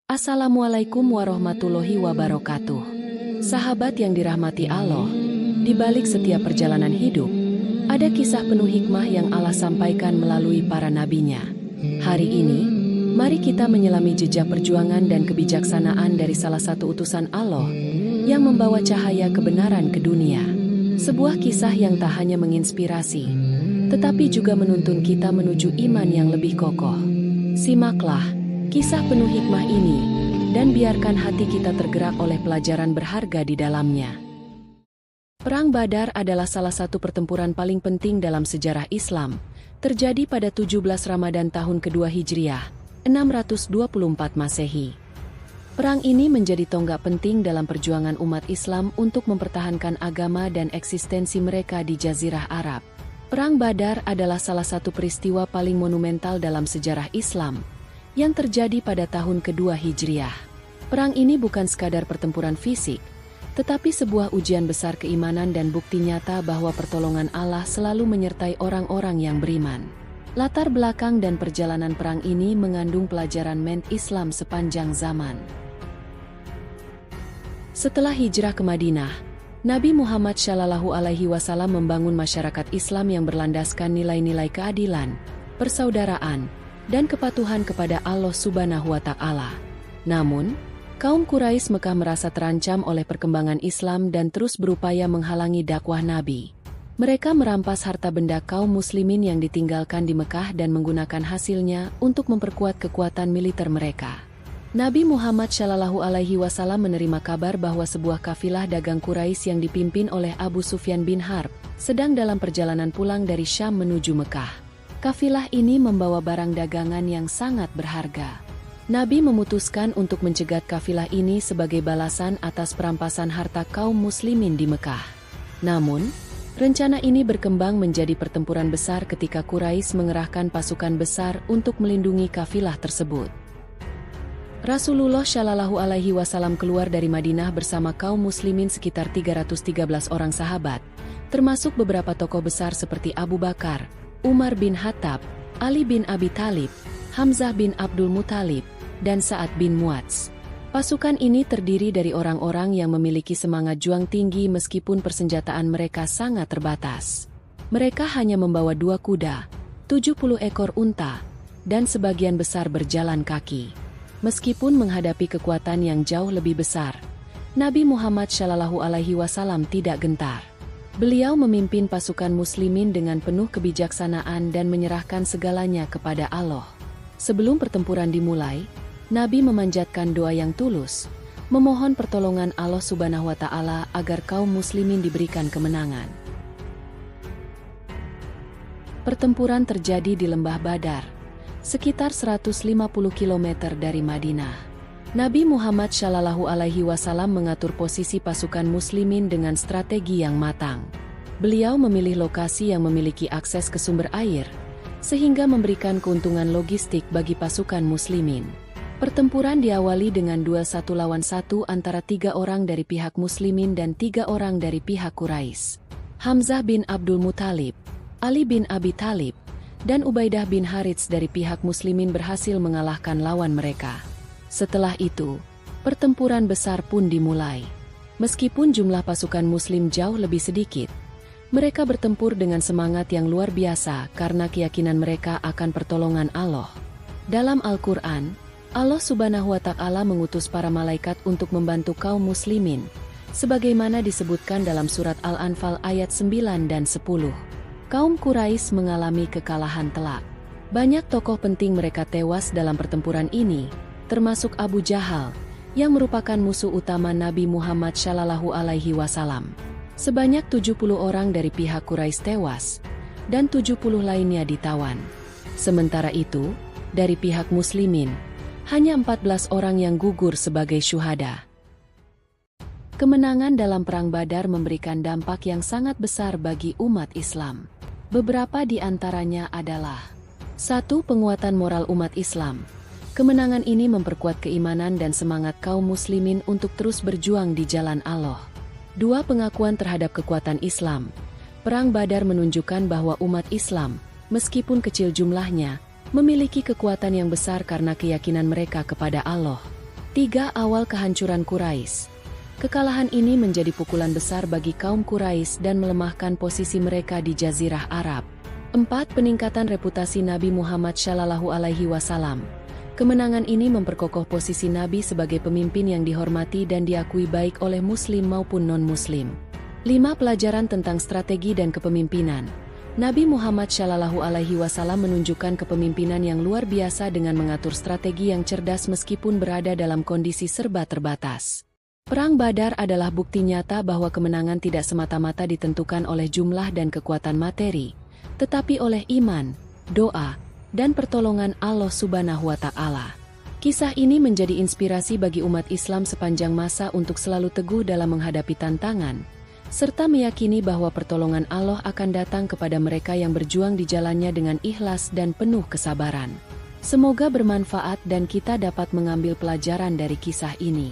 Assalamualaikum warahmatullahi wabarakatuh. Sahabat yang dirahmati Allah, di balik setiap perjalanan hidup, ada kisah penuh hikmah yang Allah sampaikan melalui para nabinya. Hari ini, mari kita menyelami jejak perjuangan dan kebijaksanaan dari salah satu utusan Allah yang membawa cahaya kebenaran ke dunia. Sebuah kisah yang tak hanya menginspirasi, tetapi juga menuntun kita menuju iman yang lebih kokoh. Simaklah kisah penuh hikmah ini, dan biarkan hati kita tergerak oleh pelajaran berharga di dalamnya. Perang Badar adalah salah satu pertempuran paling penting dalam sejarah Islam, terjadi pada 17 Ramadan tahun kedua Hijriah, 624 Masehi. Perang ini menjadi tonggak penting dalam perjuangan umat Islam untuk mempertahankan agama dan eksistensi mereka di Jazirah Arab. Perang Badar adalah salah satu peristiwa paling monumental dalam sejarah Islam, yang terjadi pada tahun kedua Hijriah. Perang ini bukan sekadar pertempuran fisik, tetapi sebuah ujian besar keimanan dan bukti nyata bahwa pertolongan Allah selalu menyertai orang-orang yang beriman. Latar belakang dan perjalanan perang ini mengandung pelajaran Islam sepanjang zaman. Setelah hijrah ke Madinah, Nabi Muhammad SAW membangun masyarakat Islam yang berlandaskan nilai-nilai keadilan, persaudaraan, dan kepatuhan kepada Allah Subhanahu wa Ta'ala. Namun, kaum Quraisy Mekah merasa terancam oleh perkembangan Islam dan terus berupaya menghalangi dakwah Nabi. Mereka merampas harta benda kaum muslimin yang ditinggalkan di Mekah dan menggunakan hasilnya untuk memperkuat kekuatan militer mereka. Nabi Muhammad SAW menerima kabar bahwa sebuah kafilah dagang Quraisy yang dipimpin oleh Abu Sufyan bin Harb sedang dalam perjalanan pulang dari Syam menuju Mekah. Kafilah ini membawa barang dagangan yang sangat berharga. Nabi memutuskan untuk mencegat kafilah ini sebagai balasan atas perampasan harta kaum muslimin di Mekah. Namun, rencana ini berkembang menjadi pertempuran besar ketika Quraisy mengerahkan pasukan besar untuk melindungi kafilah tersebut. Rasulullah SAW keluar dari Madinah bersama kaum muslimin sekitar 313 orang sahabat, termasuk beberapa tokoh besar seperti Abu Bakar, Umar bin Khattab, Ali bin Abi Thalib, Hamzah bin Abdul Muthalib, dan Sa'ad bin Mu'adz. Pasukan ini terdiri dari orang-orang yang memiliki semangat juang tinggi meskipun persenjataan mereka sangat terbatas. Mereka hanya membawa 2 kuda, 70 ekor unta, dan sebagian besar berjalan kaki. Meskipun menghadapi kekuatan yang jauh lebih besar, Nabi Muhammad SAW tidak gentar. Beliau memimpin pasukan muslimin dengan penuh kebijaksanaan dan menyerahkan segalanya kepada Allah. Sebelum pertempuran dimulai, Nabi memanjatkan doa yang tulus, memohon pertolongan Allah Subhanahu wa Ta'ala agar kaum muslimin diberikan kemenangan. Pertempuran terjadi di Lembah Badar, sekitar 150 km dari Madinah. Nabi Muhammad SAW mengatur posisi pasukan muslimin dengan strategi yang matang. Beliau memilih lokasi yang memiliki akses ke sumber air, sehingga memberikan keuntungan logistik bagi pasukan muslimin. Pertempuran diawali dengan 2-1 lawan 1 antara 3 orang dari pihak muslimin dan 3 orang dari pihak Quraisy. Hamzah bin Abdul Muthalib, Ali bin Abi Thalib, dan Ubaidah bin Harits dari pihak muslimin berhasil mengalahkan lawan mereka. Setelah itu, pertempuran besar pun dimulai. Meskipun jumlah pasukan muslim jauh lebih sedikit, mereka bertempur dengan semangat yang luar biasa karena keyakinan mereka akan pertolongan Allah. Dalam Al-Quran, Allah Subhanahu wa Ta'ala mengutus para malaikat untuk membantu kaum muslimin, sebagaimana disebutkan dalam surat Al-Anfal ayat 9 dan 10. Kaum Quraisy mengalami kekalahan telak. Banyak tokoh penting mereka tewas dalam pertempuran ini, termasuk Abu Jahal, yang merupakan musuh utama Nabi Muhammad SAW. Sebanyak 70 orang dari pihak Quraisy tewas, dan 70 lainnya ditawan. Sementara itu, dari pihak muslimin, hanya 14 orang yang gugur sebagai syuhada. Kemenangan dalam Perang Badar memberikan dampak yang sangat besar bagi umat Islam. Beberapa di antaranya adalah: 1. Penguatan moral umat Islam. Kemenangan ini memperkuat keimanan dan semangat kaum muslimin untuk terus berjuang di jalan Allah. 2. Pengakuan terhadap kekuatan Islam. Perang Badar menunjukkan bahwa umat Islam, meskipun kecil jumlahnya, memiliki kekuatan yang besar karena keyakinan mereka kepada Allah. 3. Awal kehancuran Quraisy. Kekalahan ini menjadi pukulan besar bagi kaum Quraisy dan melemahkan posisi mereka di Jazirah Arab. 4. Peningkatan reputasi Nabi Muhammad SAW. Kemenangan ini memperkokoh posisi Nabi sebagai pemimpin yang dihormati dan diakui baik oleh Muslim maupun non-Muslim. 5. Pelajaran tentang strategi dan kepemimpinan. Nabi Muhammad SAW menunjukkan kepemimpinan yang luar biasa dengan mengatur strategi yang cerdas meskipun berada dalam kondisi serba terbatas. Perang Badar adalah bukti nyata bahwa kemenangan tidak semata-mata ditentukan oleh jumlah dan kekuatan materi, tetapi oleh iman, doa, dan pertolongan Allah Subhanahu wa Ta'ala. Kisah ini menjadi inspirasi bagi umat Islam sepanjang masa untuk selalu teguh dalam menghadapi tantangan, serta meyakini bahwa pertolongan Allah akan datang kepada mereka yang berjuang di jalannya dengan ikhlas dan penuh kesabaran. Semoga bermanfaat dan kita dapat mengambil pelajaran dari kisah ini.